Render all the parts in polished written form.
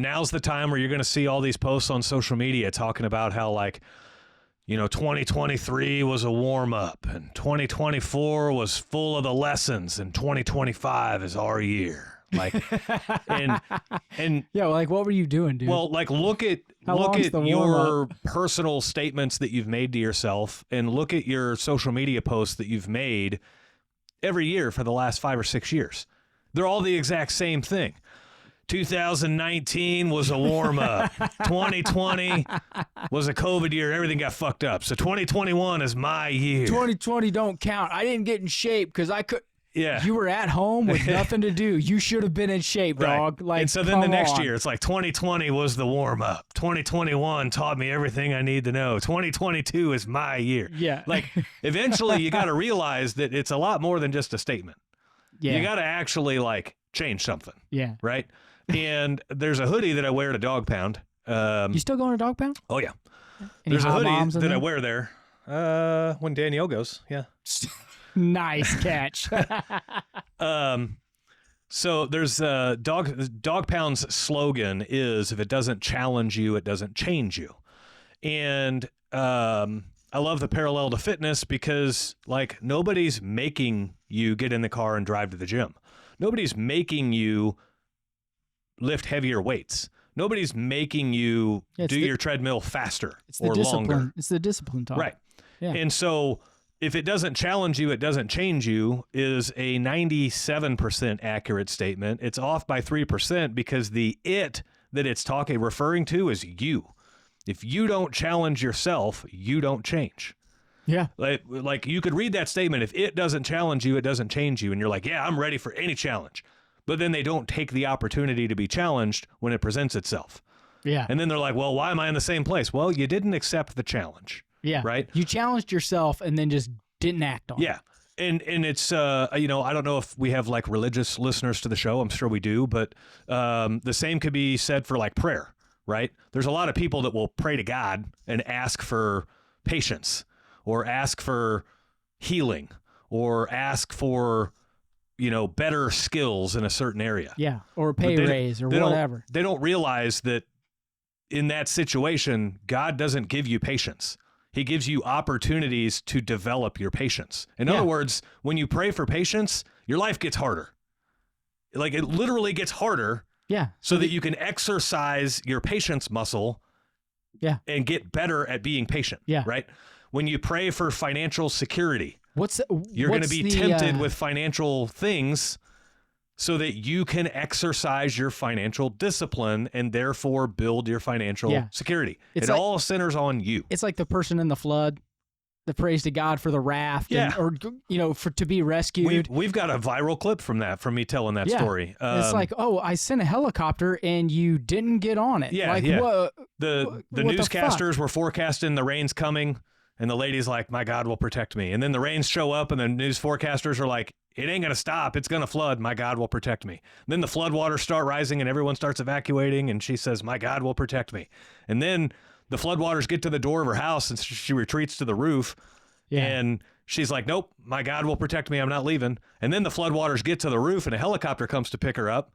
Now's the time where you're going to see all these posts on social media talking about how, like, 2023 was a warm-up, and 2024 was full of the lessons, and 2025 is our year. Like, and yeah, like, what were you doing, dude? Well, like, look at your personal statements that you've made to yourself, and look at your social media posts that you've made every year for the last 5 or 6 years. They're all the exact same thing. 2019 was a warm-up. 2020 was a COVID year. Everything got fucked up. So 2021 is my year. 2020 don't count. I didn't get in shape because I could. Yeah. You were at home with nothing to do. You should have been in shape, dog. Like, and so then the next year, it's like 2020 was the warm-up. 2021 taught me everything I need to know. 2022 is my year. Yeah. Like, eventually you got to realize that it's a lot more than just a statement. Yeah. You got to actually, like, change something. Yeah. Right? And there's a hoodie that I wear at a dog pound. You still going to dog pound? Oh, yeah. Any There's a hoodie that I wear there when Danielle goes. Yeah. Nice catch. So there's Dog Pound's slogan is, if it doesn't challenge you, it doesn't change you. And I love the parallel to fitness because, like, nobody's making you get in the car and drive to the gym. Nobody's making you lift heavier weights. Nobody's making you do your treadmill faster or longer. It's the discipline talk. Right. Yeah. And so if it doesn't challenge you, it doesn't change you is a 97% accurate statement. It's off by 3% because the it that it's referring to is you. If you don't challenge yourself, you don't change. Yeah. Like you could read that statement, if it doesn't challenge you, it doesn't change you. And you're like, yeah, I'm ready for any challenge. But then they don't take the opportunity to be challenged when it presents itself. Yeah. And then they're like, well, why am I in the same place? Well, you didn't accept the challenge. Yeah. Right? You challenged yourself and then just didn't act on it. Yeah. And it's, I don't know if we have, like, religious listeners to the show. I'm sure we do. But the same could be said for, like, prayer, right? There's a lot of people that will pray to God and ask for patience or ask for healing or ask for, better skills in a certain area. Yeah, or a pay raise or whatever. They don't realize that in that situation, God doesn't give you patience. He gives you opportunities to develop your patience. In other words, when you pray for patience, your life gets harder. Like, it literally gets harder. Yeah. So that you can exercise your patience muscle. Yeah. And get better at being patient. Yeah. Right? When you pray for financial security, you're going to be the, tempted with financial things so that you can exercise your financial discipline and therefore build your financial security. It all centers on you. It's like the person in the flood that prays to God for the raft or to be rescued. We've got a viral clip from me telling that story. It's like, I sent a helicopter and you didn't get on it. Yeah, like, the newscasters were forecasting the rain's coming. And the lady's like, my God will protect me. And then the rains show up and the news forecasters are like, it ain't going to stop. It's going to flood. My God will protect me. And then the floodwaters start rising and everyone starts evacuating. And she says, my God will protect me. And then the floodwaters get to the door of her house and she retreats to the roof. Yeah. And she's like, nope, my God will protect me. I'm not leaving. And then the floodwaters get to the roof and a helicopter comes to pick her up.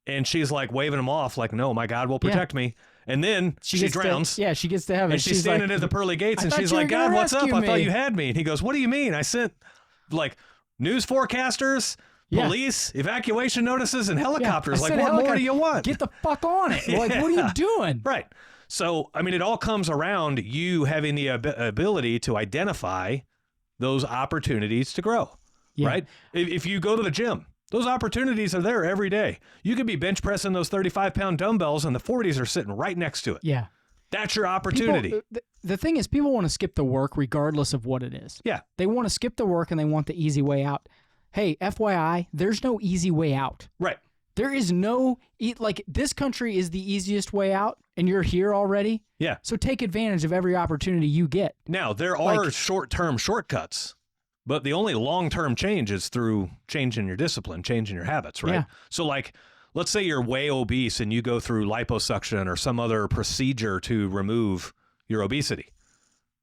And she's like waving them off like, no, my God will protect me. And then she drowns. She gets to heaven. And she's standing at the pearly gates and she's like, God, what's up? I thought you had me. And he goes, what do you mean? I sent, like, news forecasters, police, evacuation notices, and helicopters. Like, what more do you want? Get the fuck on it. Like, what are you doing? Right. So, I mean, it all comes around you having the ability to identify those opportunities to grow. Right? If you go to the gym, those opportunities are there every day. You could be bench pressing those 35-pound dumbbells and the 40s are sitting right next to it. Yeah. That's your opportunity. The thing is, people want to skip the work regardless of what it is. Yeah. They want to skip the work and they want the easy way out. Hey, FYI, there's no easy way out. Right. There is no, this country is the easiest way out and you're here already. Yeah. So take advantage of every opportunity you get. Now, there are short-term shortcuts. But the only long-term change is through changing your discipline, changing your habits, right? Yeah. So, like, let's say you're way obese and you go through liposuction or some other procedure to remove your obesity.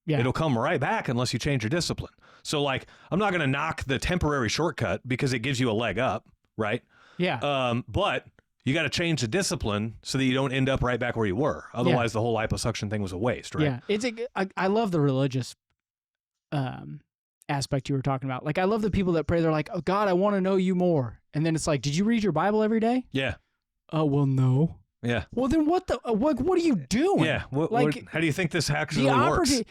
Yeah. It'll come right back unless you change your discipline. So, like, I'm not going to knock the temporary shortcut because it gives you a leg up, right? Yeah. But You got to change the discipline so that you don't end up right back where you were. Otherwise, the whole liposuction thing was a waste, right? Yeah, I love the religious aspect you were talking about. Like, I love the people that pray. They're like, "Oh God, I want to know you more." And then it's like, "Did you read your Bible every day?" Yeah. Oh, well, no. Yeah. Well, then what are you doing? Yeah. How do you think this actually works?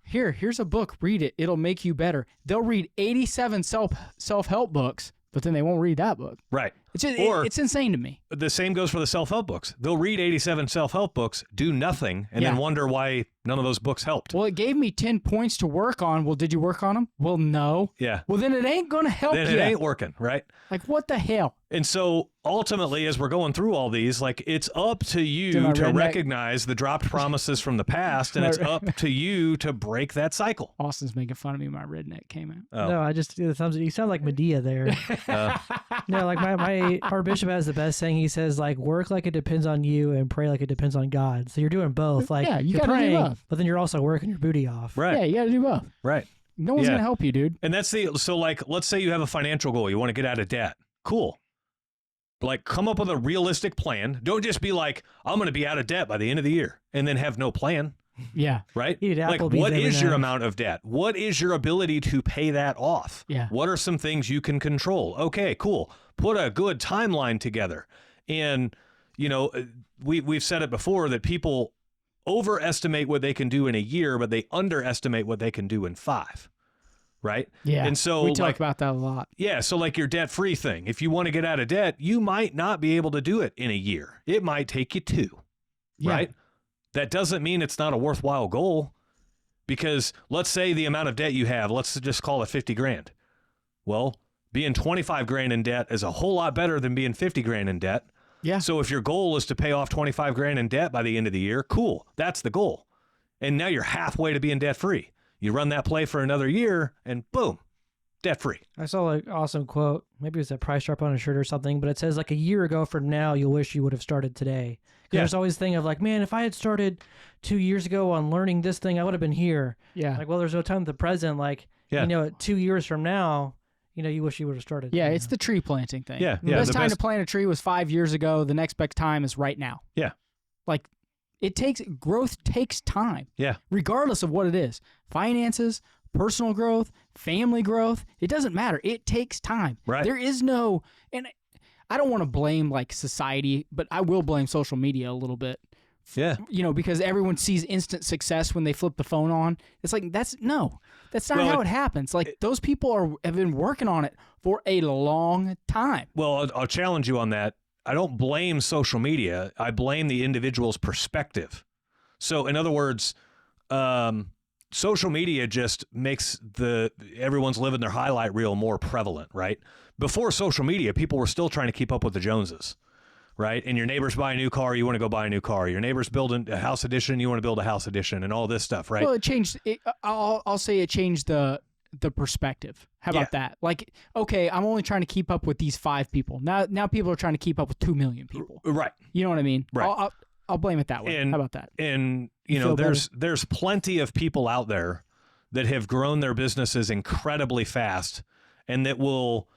Here's a book. Read it. It'll make you better. They'll read 87 self-help books, but then they won't read that book. Right. It's insane to me. The same goes for the self-help books. They'll read 87 self-help books, do nothing, and then wonder why none of those books helped. Well, it gave me 10 points to work on. Well, did you work on them? Well, no. Yeah. Well, then it ain't going to help you. Then it ain't working, right? Like, what the hell? And so ultimately, as we're going through all these, like, it's up to you to recognize the dropped promises from the past, and it's up to you to break that cycle. Austin's making fun of me. My redneck came out. Oh. No, I just do the thumbs. You sound like Medea there. No, like our bishop has the best saying. He says, like, work like it depends on you and pray like it depends on God. So you're doing both. Like, you're praying, do both. But then you're also working your booty off. Right. Yeah, you got to do both. Right. No one's going to help you, dude. And that's so like, let's say you have a financial goal. You want to get out of debt. Cool. Like, come up with a realistic plan. Don't just be like, I'm going to be out of debt by the end of the year and then have no plan. Yeah. Right? Like, what is your amount of debt? What is your ability to pay that off? Yeah. What are some things you can control? Okay, cool. Put a good timeline together. And, you know, we've said it before that people overestimate what they can do in a year, but they underestimate what they can do in 5. Right? Yeah. And so we talk about that a lot. Yeah. So like your debt-free thing, if you want to get out of debt, you might not be able to do it in a year. It might take you 2. Yeah. Right? That doesn't mean it's not a worthwhile goal, because let's say the amount of debt you have, let's just call it 50 grand. Well, being 25 grand in debt is a whole lot better than being 50 grand in debt. Yeah. So if your goal is to pay off 25 grand in debt by the end of the year, cool. That's the goal. And now you're halfway to being debt-free. You run that play for another year and boom, debt-free. I saw like awesome quote. Maybe it was a price drop on a shirt or something, but it says like, a year ago from now, you'll wish you would have started today. Yeah. There's always a thing of like, man, if I had started 2 years ago on learning this thing, I would have been here. Yeah. Like, well, there's no time at the present. Like, you know, 2 years from now, you know, you wish you would have started. Yeah, it's the tree planting thing. Yeah. The best time to plant a tree was 5 years ago. The next best time is right now. Yeah. Like, growth takes time. Yeah. Regardless of what it is. Finances, personal growth, family growth, it doesn't matter. It takes time. Right. There is no, and I don't want to blame like society, but I will blame social media a little bit. Yeah. You know, because everyone sees instant success when they flip the phone on. It's like, that's not how it happens. Like, those people have been working on it for a long time. Well, I'll challenge you on that. I don't blame social media. I blame the individual's perspective. So in other words, social media just makes everyone's living their highlight reel more prevalent, right? Before social media, people were still trying to keep up with the Joneses, right? And your neighbors buy a new car, you want to go buy a new car. Your neighbors build a house addition, you want to build a house addition, and all this stuff, right? Well, it changed. I'll say it changed the perspective. How about that? Like, okay, I'm only trying to keep up with these 5 people. Now people are trying to keep up with 2 million people. Right. You know what I mean? Right. I'll blame it that way. How about that? And you know, there's plenty of people out there that have grown their businesses incredibly fast, and that will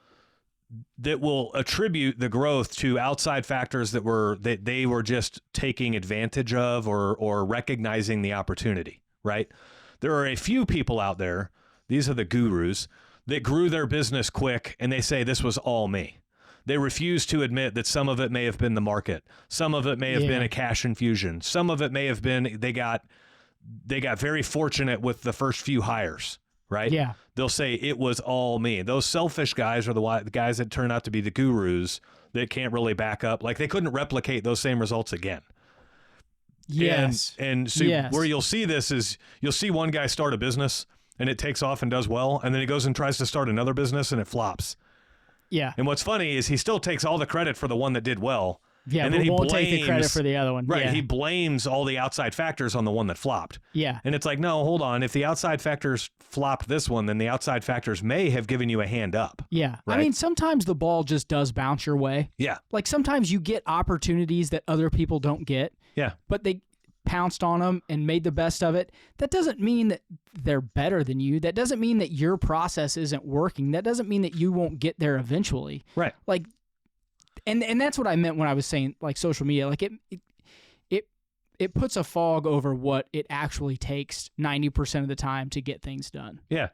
attribute the growth to outside factors that they were just taking advantage of or recognizing the opportunity, right? There are a few people out there, these are the gurus, that grew their business quick, and they say this was all me. They refuse to admit that some of it may have been the market. Some of it may have been a cash infusion. Some of it may have been they got very fortunate with the first few hires, right? Yeah. They'll say it was all me. Those selfish guys are the guys that turn out to be the gurus that can't really back up. Like, they couldn't replicate those same results again. Yes. And so where you'll see this is you'll see one guy start a business and it takes off and does well, and then he goes and tries to start another business and it flops. Yeah. And what's funny is he still takes all the credit for the one that did well. Yeah, and then he won't take the credit for the other one. Right. Yeah. He blames all the outside factors on the one that flopped. Yeah. And it's like, no, hold on. If the outside factors flopped this one, then the outside factors may have given you a hand up. Yeah. Right? I mean, sometimes the ball just does bounce your way. Yeah. Like, sometimes you get opportunities that other people don't get. Yeah. But they pounced on them and made the best of it. That doesn't mean that they're better than you. That doesn't mean that your process isn't working. That doesn't mean that you won't get there eventually. Right. Like, And that's what I meant when I was saying like social media. Like it puts a fog over what it actually takes 90% of the time to get things done. Yeah.